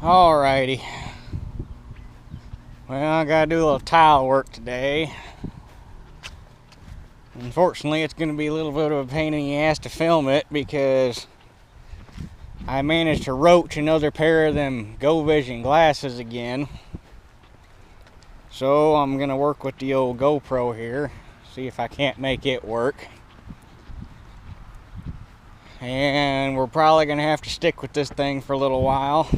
Alrighty. Well, I gotta do a little tile work today. Unfortunately, it's gonna be a little bit of a pain in the ass to film it because I managed to roach another pair of them Go Vision glasses again. So I'm gonna work with the old GoPro here, see if I can't make it work. And we're probably gonna have to stick with this thing for a little while.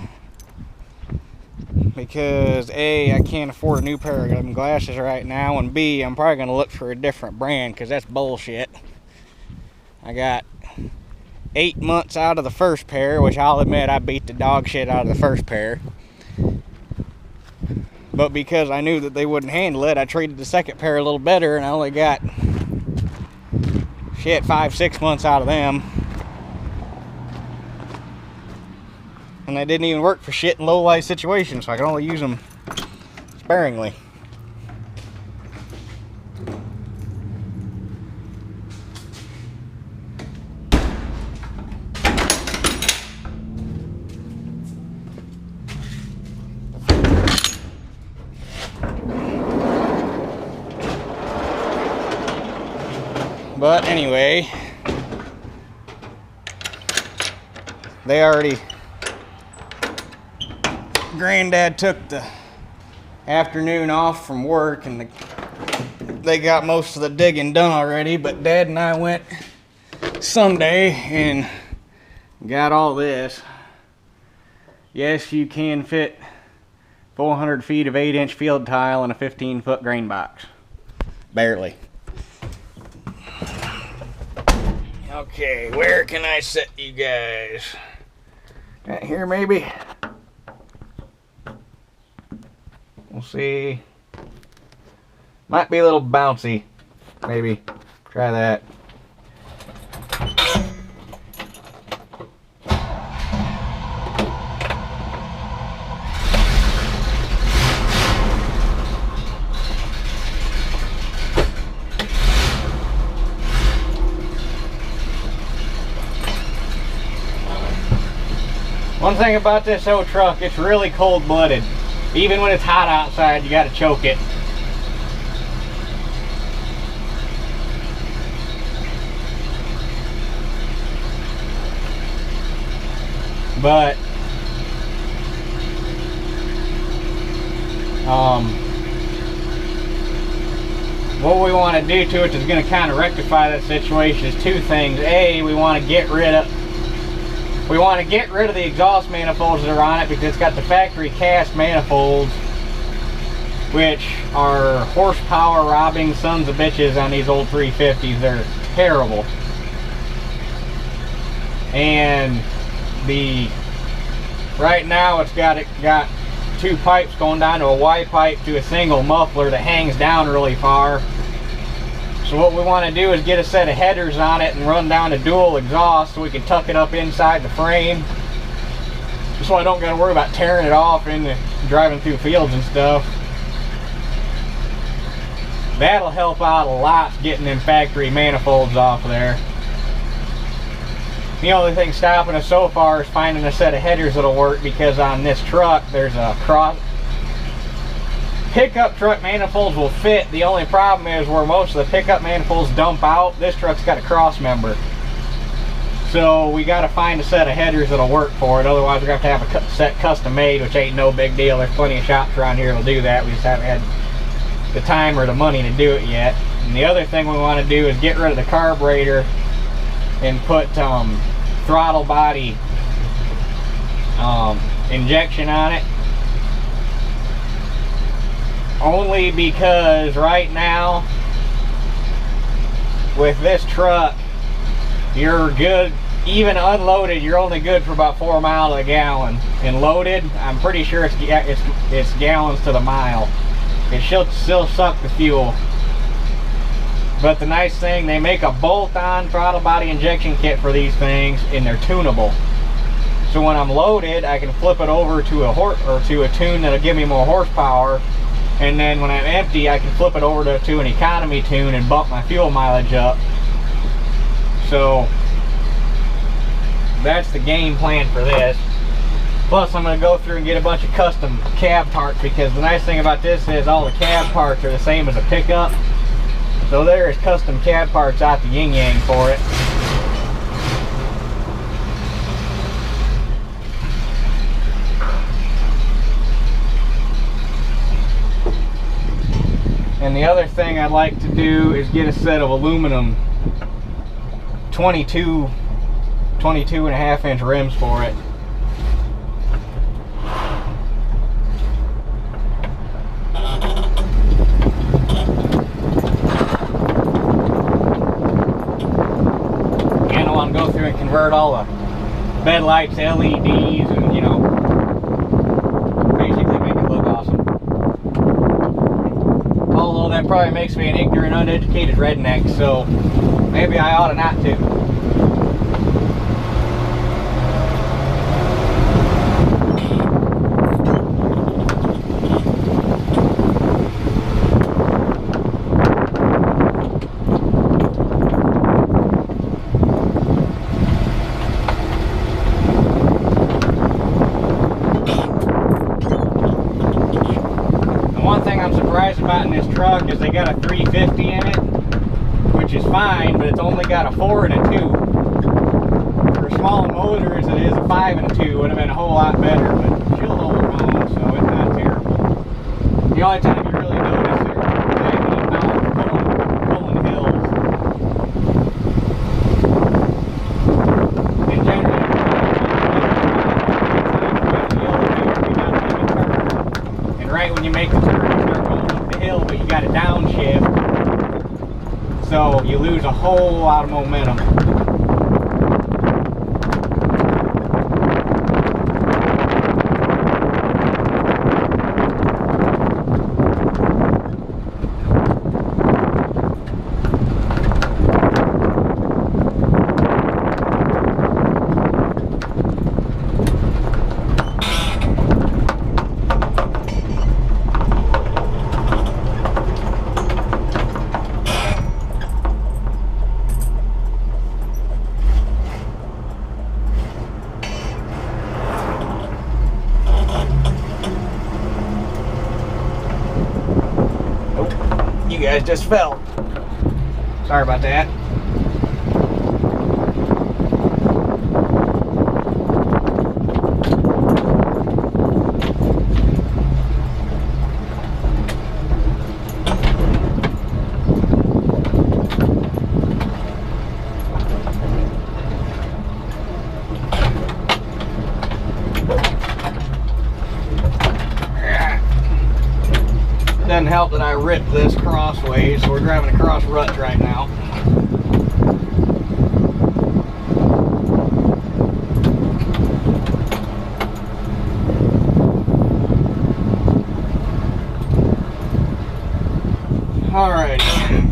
Because A, I can't afford a new pair of them glasses right now, and B, I'm probably going to look for a different brand because that's bullshit. I got 8 months out of the first pair, which I'll admit I beat the dog shit out of the first pair. But because I knew that they wouldn't handle it, I traded the second pair a little better, and I only got 5-6 months out of them. And they didn't even work for shit in low light situations, so I can only use them sparingly. But anyway, Granddad took the afternoon off from work and they got most of the digging done already, but Dad and I went Sunday and got all this. Yes, you can fit 400 feet of 8-inch field tile in a 15-foot grain box. Barely. Okay, where can I set you guys? Right here maybe? We'll see. Might be a little bouncy. Maybe. Try that. One thing about this old truck, it's really cold-blooded. Even when it's hot outside, you gotta choke it. But what we want to do to it is going to kind of rectify that situation is two things. A, we want to get rid of the exhaust manifolds that are on it because it's got the factory cast manifolds, which are horsepower robbing sons of bitches on these old 350s. They're terrible. And right now it's got two pipes going down to a Y pipe to a single muffler that hangs down really far. So what we want to do is get a set of headers on it and run down a dual exhaust so we can tuck it up inside the frame, so I don't got to worry about tearing it off and driving through fields and stuff. That'll help out a lot getting them factory manifolds off there. The only thing stopping us so far is finding a set of headers that'll work, because on this truck there's a pickup truck manifolds will fit. The only problem is where most of the pickup manifolds dump out, this truck's got a cross member. So we got to find a set of headers that'll work for it. Otherwise we're going to have a set custom made, which ain't no big deal. There's plenty of shops around here that'll do that. We just haven't had the time or the money to do it yet. And the other thing we want to do is get rid of the carburetor and put throttle body injection on it. Only because right now with this truck you're good, even unloaded you're only good for about 4 miles a gallon, and loaded I'm pretty sure it's gallons to the mile. It should still suck the fuel. But the nice thing, they make a bolt-on throttle body injection kit for these things, and they're tunable. So when I'm loaded, I can flip it over to a tune that'll give me more horsepower, and then when I'm empty, I can flip it over to an economy tune and bump my fuel mileage up. So that's the game plan for this. Plus, I'm going to go through and get a bunch of custom cab parts, because the nice thing about this is all the cab parts are the same as a pickup. So there is custom cab parts out the yin yang for it. And the other thing I'd like to do is get a set of aluminum 22 and a half inch rims for it. And I want to go through and convert all the bed lights to LEDs and, you know, basically make it look awesome. Although that probably makes me an ignorant, uneducated redneck, so maybe I ought to not to. About in this truck is they got a 350 in it, which is fine, but it's only got a 4 and a 2. For small motors, it is a 5 and a 2. Would have been a whole lot better, but she'll hold her own, so it's not terrible. The only time you really notice it is pulling hills. And generally, and right when you make the turn, but you got a downshift, so you lose a whole lot of momentum. You guys just fell. Sorry about that. Doesn't help that I ripped this crossways, so we're driving across ruts right now. Alright,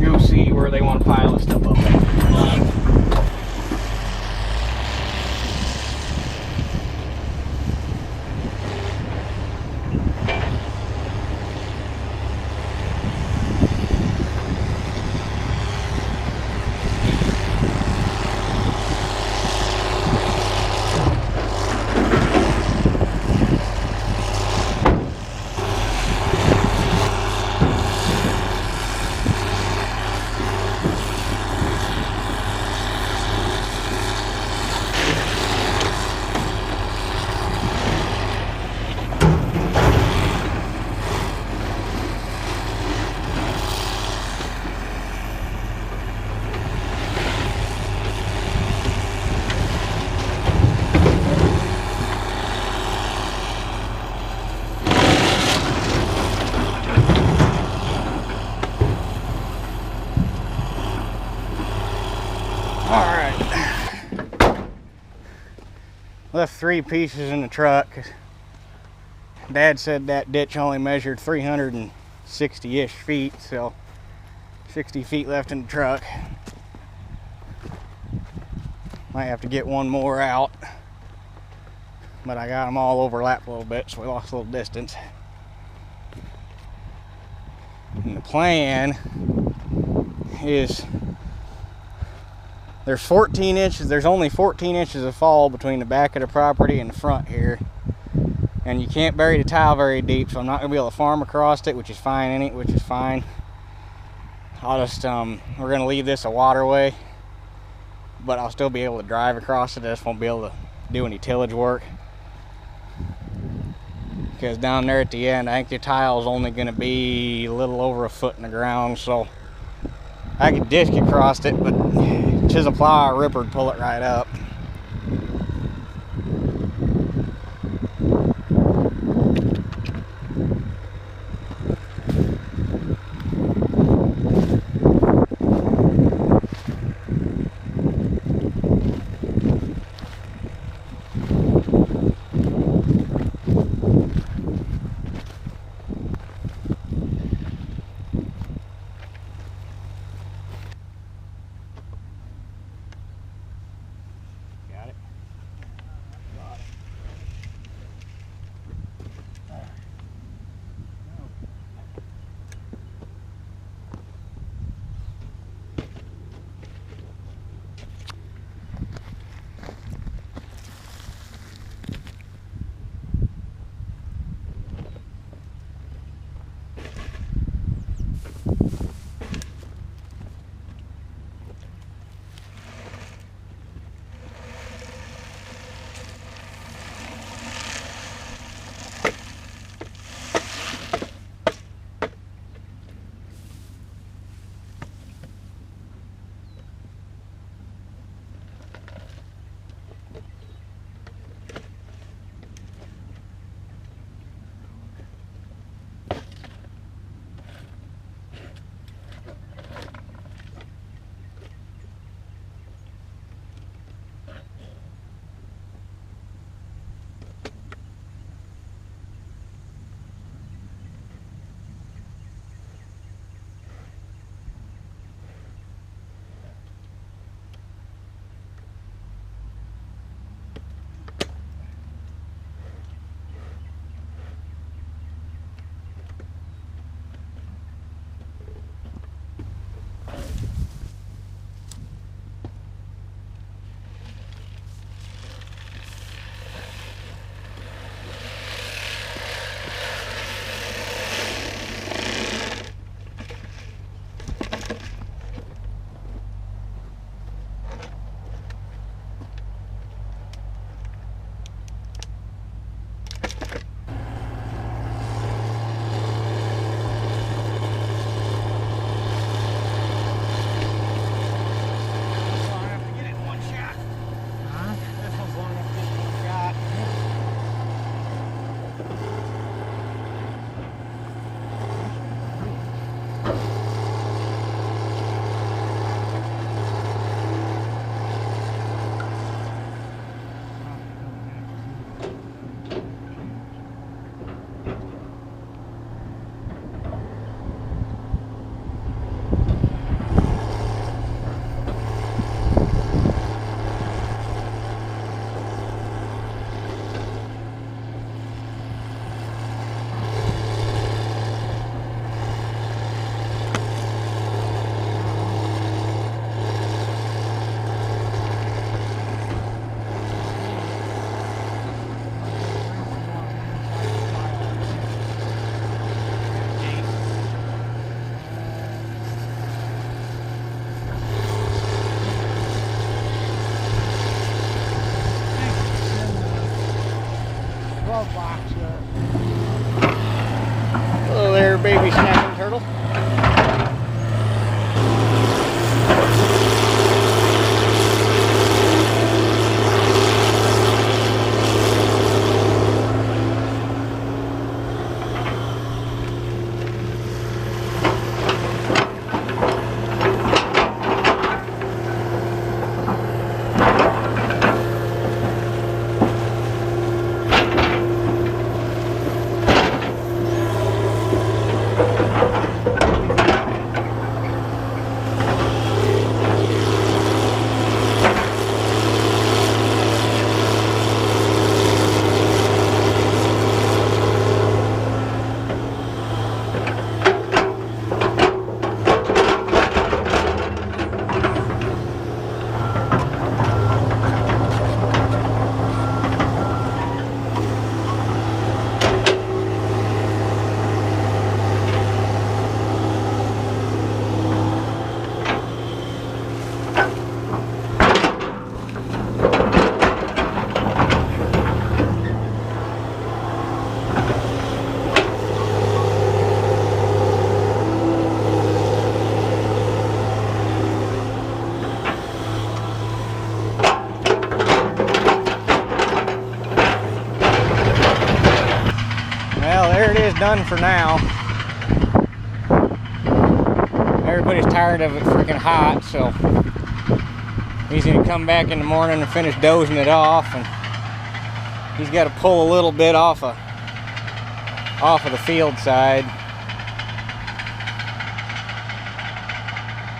go see where they want to pile this stuff up at. Left 3 pieces in the truck. Dad said that ditch only measured 360-ish feet, so 60 feet left in the truck. Might have to get one more out, but I got them all overlapped a little bit, so we lost a little distance. And the plan is there's only 14 inches of fall between the back of the property and the front here. and you can't bury the tile very deep, so I'm not gonna be able to farm across it, which is fine. I'll just we're gonna leave this a waterway, but I'll still be able to drive across it. I just won't be able to do any tillage work, because down there at the end, I think the tile is only gonna be a little over a foot in the ground, so I could disc across it, but chisel plow or ripper would pull it right up. Hello there, baby snapping turtle. Well, there it is, done for now. Everybody's tired of it freaking hot, so he's gonna come back in the morning and finish dozing it off, and he's got to pull a little bit off of the field side.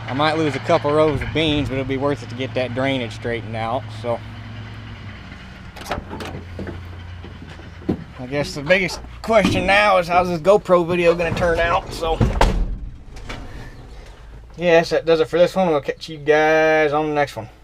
I might lose a couple rows of beans, but it'll be worth it to get that drainage straightened out. So I guess the biggest question now is how's this GoPro video gonna turn out. So yes, that does it for this one. We'll catch you guys on the next one.